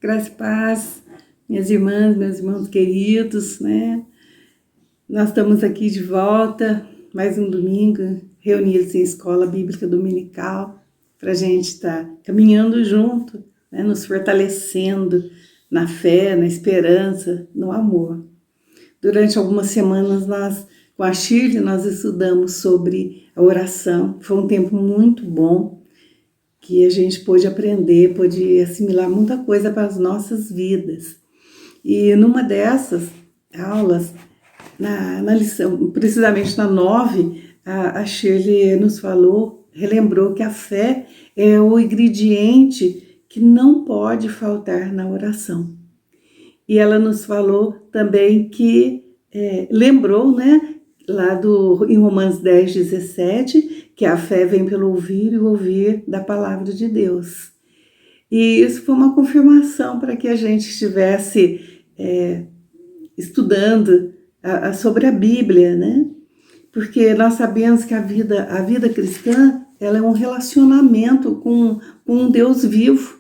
Graça e paz, minhas irmãs, meus irmãos queridos, né? Nós estamos aqui de volta, mais um domingo, reunidos em escola bíblica dominical, para a gente estar caminhando junto, né? Nos fortalecendo na fé, na esperança, no amor. Durante algumas semanas, com a Shirley, nós estudamos sobre a oração. Foi um tempo muito bom, que a gente pôde aprender, pôde assimilar muita coisa para as nossas vidas. E numa dessas aulas, na lição, precisamente na 9, a Shirley nos falou, relembrou que a fé é o ingrediente que não pode faltar na oração. E ela nos falou também que, lembrou, né, em Romanos 10, 17, que a fé vem pelo ouvir e ouvir da palavra de Deus. E isso foi uma confirmação para que a gente estivesse estudando sobre a Bíblia, né? Porque nós sabemos que a vida cristã, ela é um relacionamento com um Deus vivo,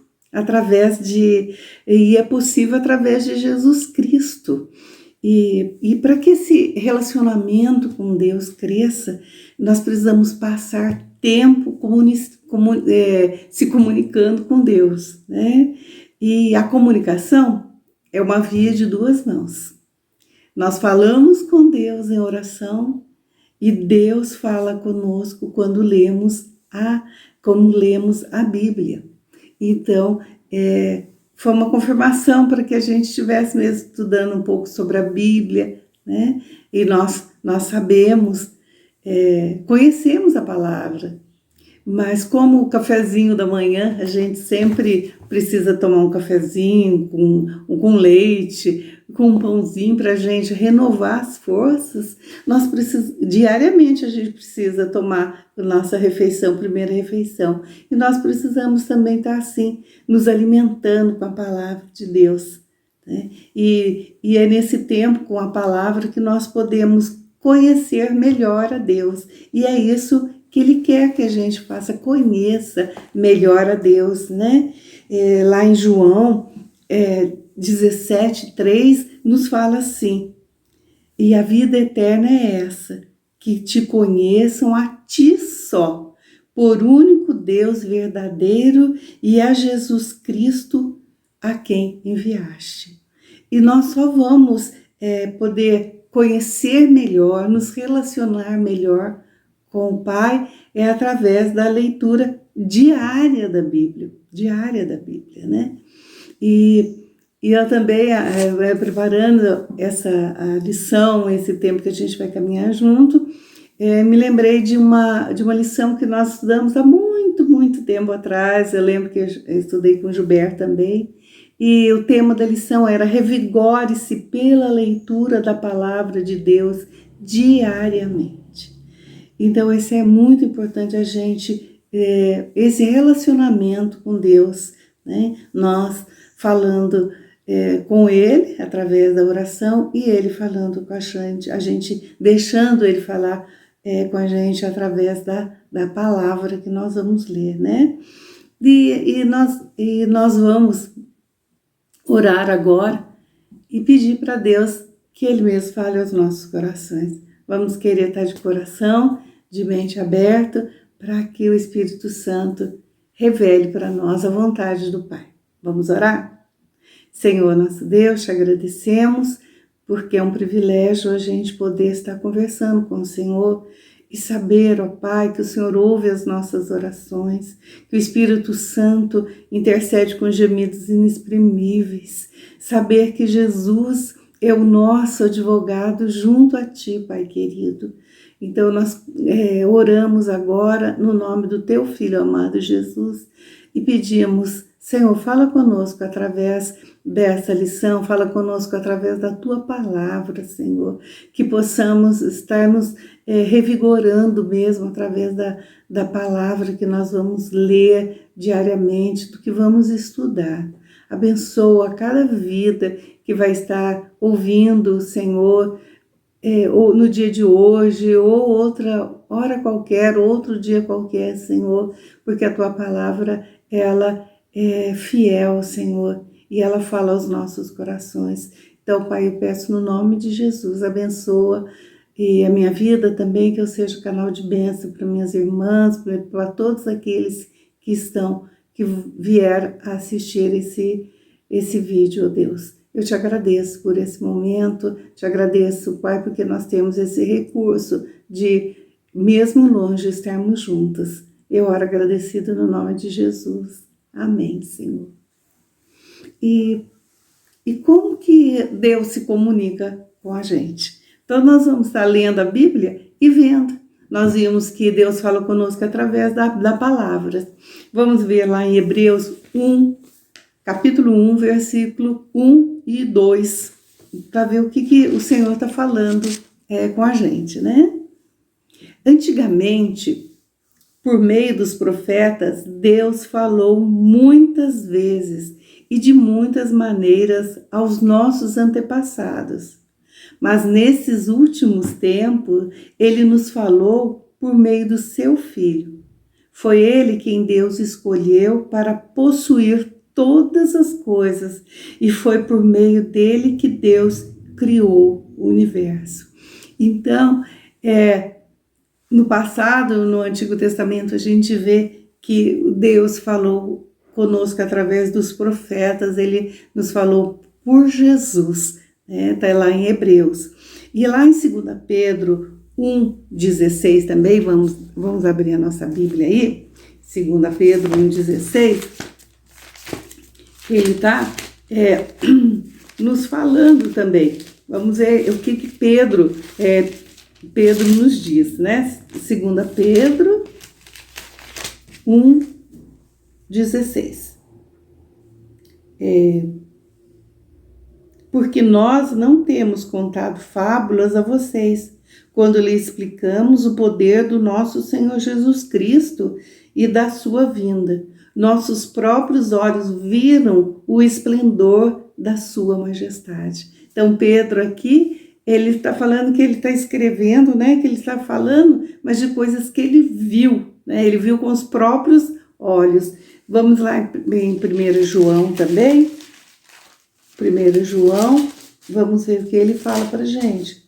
e é possível através de Jesus Cristo. E para que esse relacionamento com Deus cresça, nós precisamos passar tempo se comunicando com Deus, né? E a comunicação é uma via de duas mãos. Nós falamos com Deus em oração e Deus fala conosco quando lemos a Bíblia. Então, foi uma confirmação para que a gente estivesse mesmo estudando um pouco sobre a Bíblia, né? E nós sabemos, conhecemos a palavra, mas como o cafezinho da manhã, a gente sempre precisa tomar um cafezinho com leite, com um pãozinho para a gente renovar as forças. Diariamente a gente precisa tomar a nossa refeição, primeira refeição. E nós precisamos também estar assim, nos alimentando com a palavra de Deus, né? E é nesse tempo, com a palavra, que nós podemos conhecer melhor a Deus. E é isso que Ele quer que a gente faça, conheça melhor a Deus, né? Lá em João 17:3 nos fala assim: e a vida eterna é essa, que te conheçam a ti só, por único Deus verdadeiro, e a Jesus Cristo a quem enviaste. E nós só vamos poder conhecer melhor, nos relacionar melhor com o Pai através da leitura diária da Bíblia, né? E eu também, preparando a lição, esse tempo que a gente vai caminhar junto, me lembrei de uma lição que nós estudamos há muito, muito tempo atrás. Eu lembro que eu estudei com o Gilberto também, e o tema da lição era: revigore-se pela leitura da palavra de Deus diariamente. Então, isso é muito importante, a gente, esse relacionamento com Deus, né? Nós falando com Ele através da oração e Ele falando com a gente deixando Ele falar com a gente através da palavra que nós vamos ler, né? E nós vamos orar agora e pedir para Deus que Ele mesmo fale aos nossos corações. Vamos querer estar de coração, de mente aberta, para que o Espírito Santo revele para nós a vontade do Pai. Vamos orar? Senhor, nosso Deus, te agradecemos, porque é um privilégio a gente poder estar conversando com o Senhor e saber, ó Pai, que o Senhor ouve as nossas orações, que o Espírito Santo intercede com gemidos inexprimíveis, saber que Jesus é o nosso advogado junto a Ti, Pai querido. Então, nós oramos agora no nome do Teu Filho amado Jesus e pedimos: Senhor, fala conosco através dessa lição, fala conosco através da Tua palavra, Senhor, que possamos estarmos revigorando mesmo através da palavra que nós vamos ler diariamente, do que vamos estudar. Abençoa cada vida que vai estar ouvindo, Senhor, ou no dia de hoje, ou outra hora qualquer, outro dia qualquer, Senhor, porque a Tua palavra, ela é fiel, Senhor, e ela fala aos nossos corações. Então, Pai, eu peço no nome de Jesus, abençoa e a minha vida também, que eu seja canal de bênção para minhas irmãs, para todos aqueles que vieram a assistir esse vídeo, ó Deus. Eu te agradeço por esse momento, te agradeço, Pai, porque nós temos esse recurso de, mesmo longe, estarmos juntas. Eu oro agradecida no nome de Jesus. Amém, Senhor. E como que Deus se comunica com a gente? Então, nós vamos estar lendo a Bíblia e vendo. Nós vimos que Deus fala conosco através da palavra. Vamos ver lá em Hebreus 1, capítulo 1, versículo 1 e 2, para ver o que o Senhor está falando com a gente, né? Antigamente, por meio dos profetas, Deus falou muitas vezes e de muitas maneiras aos nossos antepassados. Mas nesses últimos tempos, Ele nos falou por meio do seu Filho. Foi Ele quem Deus escolheu para possuir todas as coisas, e foi por meio dele que Deus criou o universo. Então, no passado, no Antigo Testamento, a gente vê que Deus falou conosco através dos profetas, ele nos falou por Jesus, está lá em Hebreus. E lá em 2 Pedro 1,16 também, vamos abrir a nossa Bíblia aí, 2 Pedro 1,16, ele está nos falando também. Vamos ver o que Pedro nos diz, né? 2 Pedro 1,16. Porque nós não temos contado fábulas a vocês, quando lhe explicamos o poder do nosso Senhor Jesus Cristo e da sua vinda. Nossos próprios olhos viram o esplendor da sua majestade. Então, Pedro aqui, ele está falando que ele está escrevendo, né? Que ele está falando, mas de coisas que ele viu, né? Ele viu com os próprios olhos. Vamos lá em 1 João também. 1 João, vamos ver o que ele fala para a gente.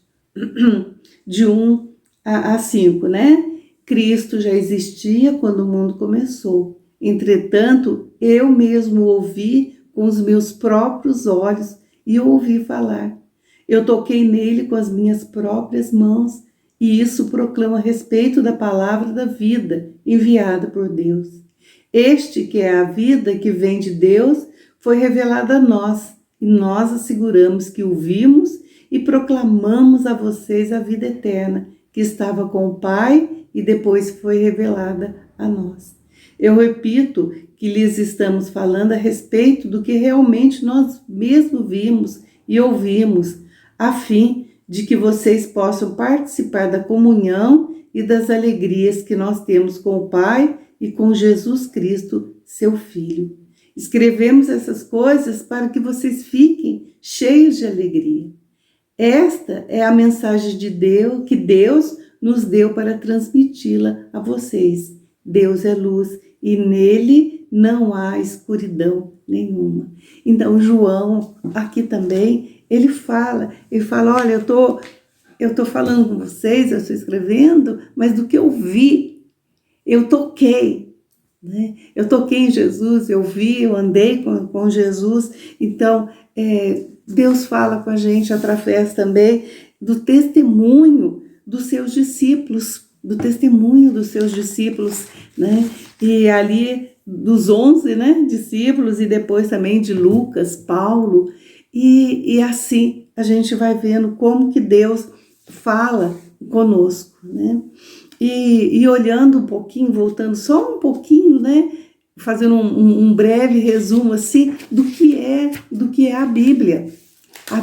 De 1 a 5, né? Cristo já existia quando o mundo começou. Entretanto, eu mesmo ouvi com os meus próprios olhos e ouvi falar. Eu toquei nele com as minhas próprias mãos e isso proclama a respeito da palavra da vida enviada por Deus. Este que é a vida que vem de Deus foi revelada a nós e nós asseguramos que o vimos e proclamamos a vocês a vida eterna que estava com o Pai e depois foi revelada a nós. Eu repito que lhes estamos falando a respeito do que realmente nós mesmos vimos e ouvimos, a fim de que vocês possam participar da comunhão e das alegrias que nós temos com o Pai e com Jesus Cristo, seu Filho. Escrevemos essas coisas para que vocês fiquem cheios de alegria. Esta é a mensagem de Deus, que Deus nos deu para transmiti-la a vocês. Deus é luz e nele não há escuridão nenhuma. Então, João, aqui também, ele fala, olha, eu tô falando com vocês, eu estou escrevendo, mas do que eu vi, eu toquei, né? Eu toquei em Jesus, eu vi, eu andei com Jesus. Então, Deus fala com a gente através também do testemunho dos seus discípulos, né? E ali dos 11, né, discípulos e depois também de Lucas, Paulo, e assim a gente vai vendo como que Deus fala conosco, né? E olhando um pouquinho, voltando só um pouquinho, né, fazendo um breve resumo assim do que é a Bíblia. A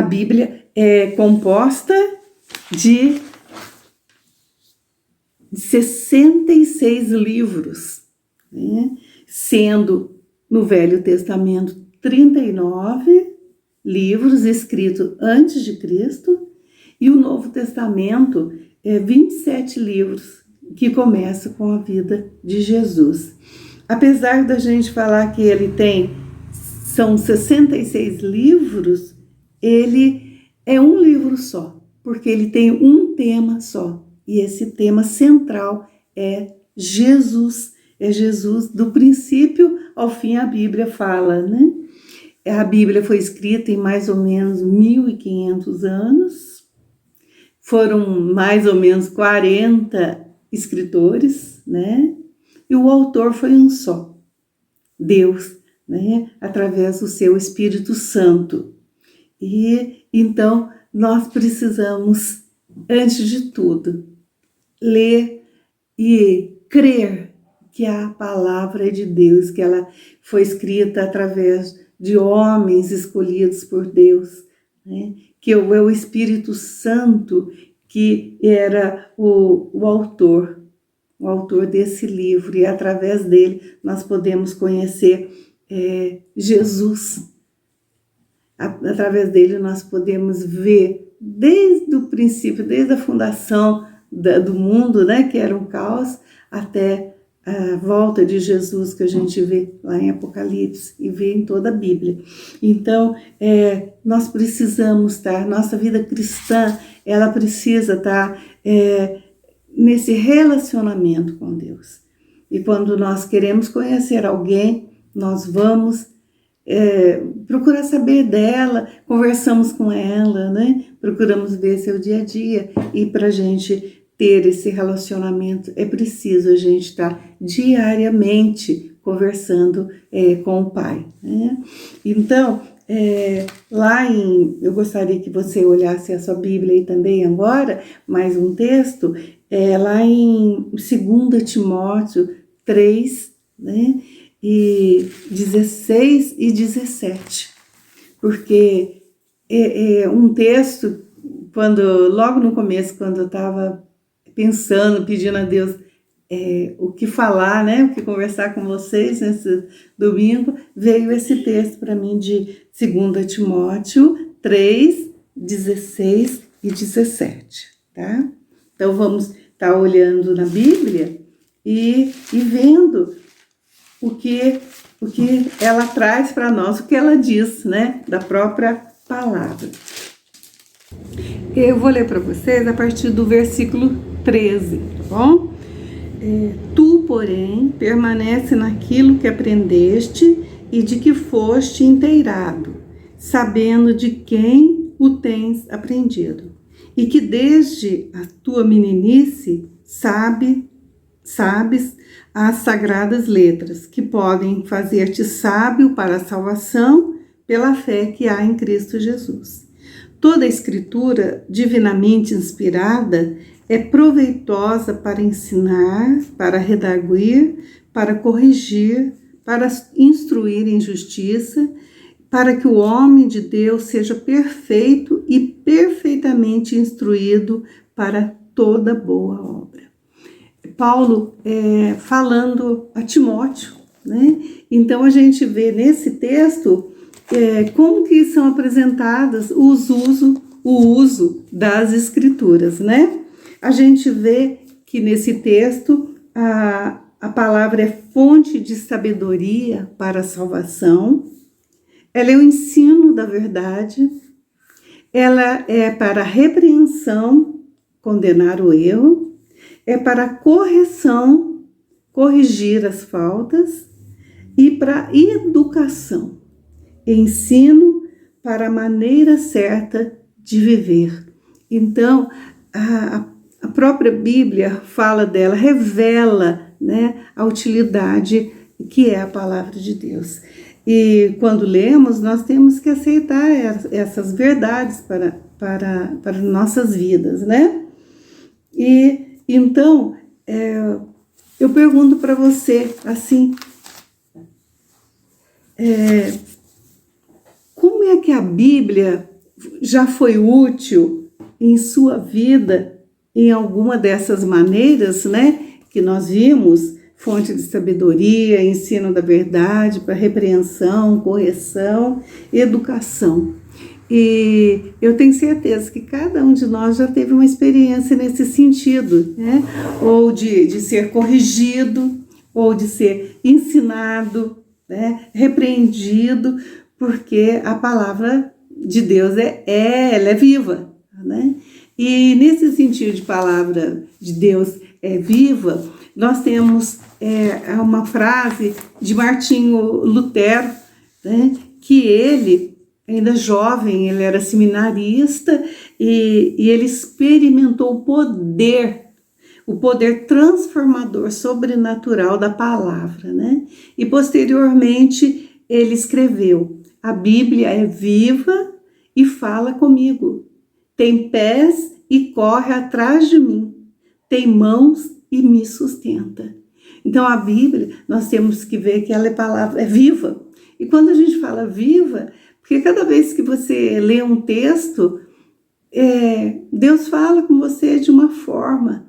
Bíblia é composta de 66 livros, né? Sendo no Velho Testamento 39 livros escritos antes de Cristo e o Novo Testamento 27 livros que começam com a vida de Jesus. apesar da gente falar que são 66 livros, ele é um livro só, porque ele tem um tema só, e esse tema central é Jesus. É Jesus, do princípio ao fim a Bíblia fala, né? A Bíblia foi escrita em mais ou menos 1500 anos, foram mais ou menos 40 escritores, né? E o autor foi um só, Deus, né? Através do seu Espírito Santo. E então nós precisamos, antes de tudo, ler e crer que a palavra é de Deus, que ela foi escrita através de homens escolhidos por Deus, né? Que é o Espírito Santo que era o autor desse livro, e através dele nós podemos conhecer Jesus. Através dele nós podemos ver desde o princípio, desde a fundação do mundo, né, que era um caos, até a volta de Jesus, que a gente vê lá em Apocalipse e vê em toda a Bíblia. Então, nós precisamos estar, nossa vida cristã, ela precisa estar nesse relacionamento com Deus. E quando nós queremos conhecer alguém, nós vamos procurar saber dela, conversamos com ela, né? Procuramos ver seu dia a dia, e para a gente ter esse relacionamento é preciso a gente estar diariamente conversando com o Pai, né? Então, eu gostaria que você olhasse a sua Bíblia aí também agora, mais um texto, lá em 2 Timóteo 3, né? E 16 e 17, porque é um texto, logo no começo, quando eu estava pensando, pedindo a Deus o que falar, né, o que conversar com vocês nesse domingo, veio esse texto para mim de 2 Timóteo 3, 16 e 17, tá? Então vamos estar olhando na Bíblia e vendo o que ela traz para nós, o que ela diz, né, da própria palavra. Eu vou ler para vocês a partir do versículo 13, tá bom? Tu, porém, permanece naquilo que aprendeste e de que foste inteirado, sabendo de quem o tens aprendido, e que desde a tua meninice sabes as sagradas letras, que podem fazer-te sábio para a salvação pela fé que há em Cristo Jesus. Toda a Escritura divinamente inspirada é proveitosa para ensinar, para redarguir, para corrigir, para instruir em justiça, para que o homem de Deus seja perfeito e perfeitamente instruído para toda boa obra. Paulo falando a Timóteo, né? Então a gente vê nesse texto como que são apresentadas o uso das Escrituras, né? A gente vê que nesse texto a palavra é fonte de sabedoria para a salvação, ela é o ensino da verdade, ela é para repreensão, condenar o erro, é para correção, corrigir as faltas, e para educação, ensino para a maneira certa de viver. Então, a própria Bíblia fala dela, revela, né, a utilidade que é a palavra de Deus. E quando lemos, nós temos que aceitar essas verdades para nossas vidas, né? E então, eu pergunto para você, assim, como é que a Bíblia já foi útil em sua vida em alguma dessas maneiras, né, que nós vimos, fonte de sabedoria, ensino da verdade, para repreensão, correção, educação. E eu tenho certeza que cada um de nós já teve uma experiência nesse sentido, né? Ou de ser corrigido, ou de ser ensinado, né, repreendido, porque a palavra de Deus ela é viva, né? E nesse sentido de palavra de Deus é viva, nós temos uma frase de Martinho Lutero, né, que ele, ainda jovem, ele era seminarista e ele experimentou o poder transformador, sobrenatural da palavra, né? E posteriormente ele escreveu: a Bíblia é viva e fala comigo, tem pés e corre atrás de mim, tem mãos e me sustenta. Então a Bíblia, nós temos que ver que ela é viva. E quando a gente fala viva, porque cada vez que você lê um texto, Deus fala com você de uma forma,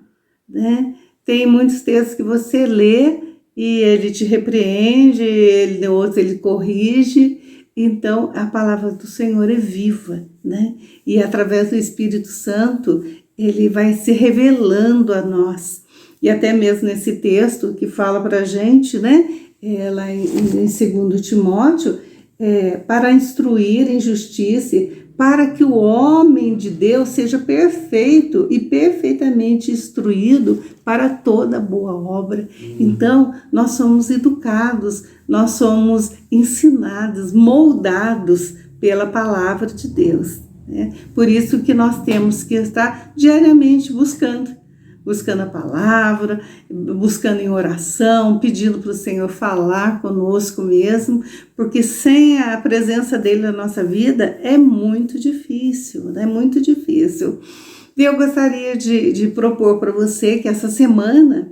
né? Tem muitos textos que você lê e ele te repreende, outros ele corrige. Então, a palavra do Senhor é viva, né? E através do Espírito Santo, ele vai se revelando a nós. E até mesmo nesse texto que fala para a gente, né? Lá em 2 Timóteo, para instruir em justiça, para que o homem de Deus seja perfeito e perfeitamente instruído para toda boa obra. Então, nós somos educados, nós somos ensinados, moldados pela palavra de Deus, né? Por isso que nós temos que estar diariamente buscando a palavra, buscando em oração, pedindo para o Senhor falar conosco mesmo, porque sem a presença dele na nossa vida é muito difícil, né? Muito difícil. E eu gostaria de propor para você que essa semana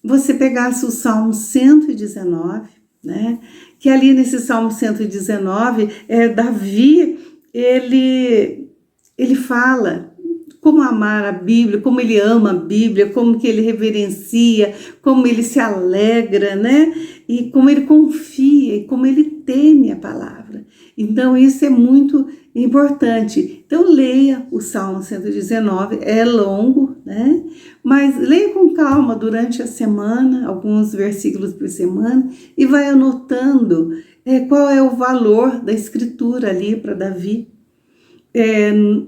você pegasse o Salmo 119, né? Que ali nesse Salmo 119, Davi, ele fala como amar a Bíblia, como ele ama a Bíblia, como que ele reverencia, como ele se alegra, né? E como ele confia, e como ele teme a palavra. Então, isso é muito importante. Então, leia o Salmo 119, é longo, né? Mas leia com calma durante a semana, alguns versículos por semana, e vai anotando qual é o valor da escritura ali para Davi.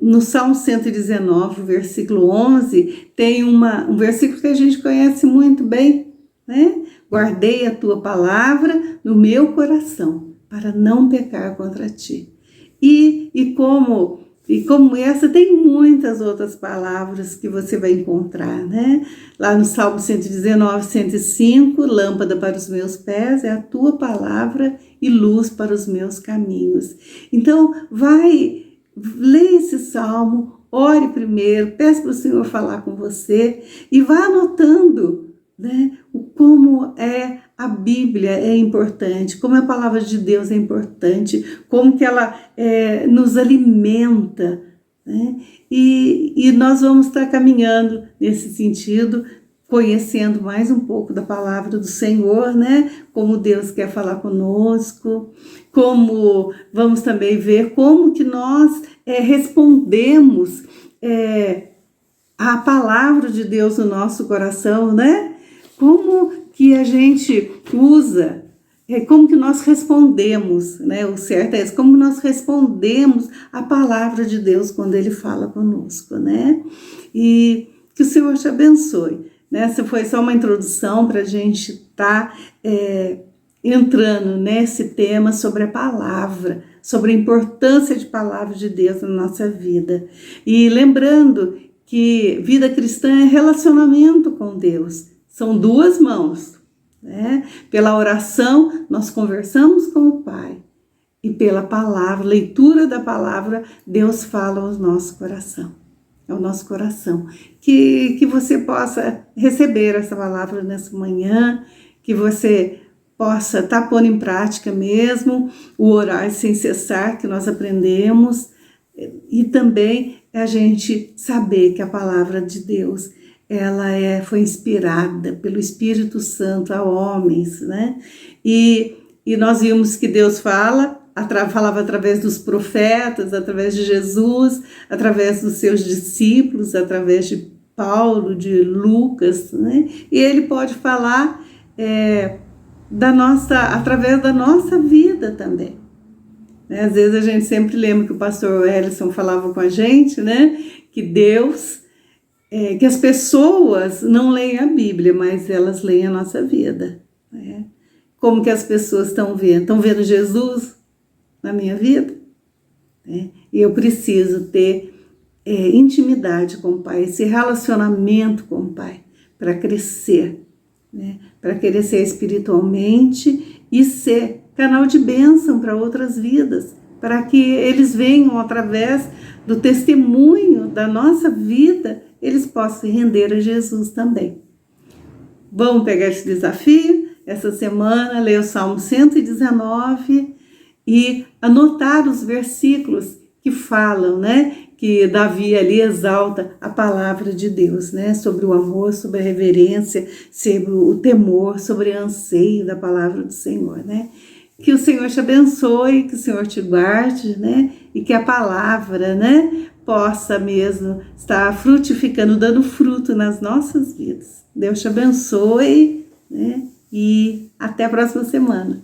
No Salmo 119, versículo 11, tem um versículo que a gente conhece muito bem, né? Guardei a tua palavra no meu coração, para não pecar contra ti. E como essa, tem muitas outras palavras que você vai encontrar, né? Lá no Salmo 119, 105, lâmpada para os meus pés é a tua palavra e luz para os meus caminhos. Então, leia esse salmo, ore primeiro, peça para o Senhor falar com você e vá anotando, né, como a Bíblia é importante, como a palavra de Deus é importante, como que ela nos alimenta, né? E nós vamos estar caminhando nesse sentido, conhecendo mais um pouco da palavra do Senhor, né? Como Deus quer falar conosco, como vamos também ver como que nós respondemos a palavra de Deus no nosso coração, né? Como que a gente usa, como que nós respondemos, né? O certo é isso, como nós respondemos a palavra de Deus quando Ele fala conosco, né? E que o Senhor te abençoe. Essa foi só uma introdução para a gente estar entrando nesse tema sobre a palavra, sobre a importância de palavra de Deus na nossa vida. E lembrando que vida cristã é relacionamento com Deus. São duas mãos, né? Pela oração, nós conversamos com o Pai. E pela palavra, leitura da palavra, Deus fala ao nosso coração. Ao nosso coração. Que você possa receber essa palavra nessa manhã, que você possa estar pondo em prática mesmo o orar sem cessar que nós aprendemos, e também a gente saber que a palavra de Deus ela foi inspirada pelo Espírito Santo a homens, né? E nós vimos que Deus falava através dos profetas, através de Jesus, através dos seus discípulos, através de Paulo, de Lucas, né? E ele pode falar através da nossa vida também. Às vezes a gente sempre lembra que o pastor Ellison falava com a gente, né? Que Deus, que as pessoas não leem a Bíblia, mas elas leem a nossa vida. Né? Como que as pessoas estão vendo? Estão vendo Jesus na minha vida? Né? E eu preciso ter intimidade com o Pai, esse relacionamento com o Pai, para crescer, né? Para crescer espiritualmente e ser canal de bênção para outras vidas, para que eles venham, através do testemunho da nossa vida, eles possam se render a Jesus também. Vamos pegar esse desafio essa semana, ler o Salmo 119 e anotar os versículos que falam, né? Que Davi ali exalta a palavra de Deus, né? Sobre o amor, sobre a reverência, sobre o temor, sobre o anseio da palavra do Senhor, né? Que o Senhor te abençoe, que o Senhor te guarde, né? E que a palavra, né? Possa mesmo estar frutificando, dando fruto nas nossas vidas. Deus te abençoe, né? E até a próxima semana.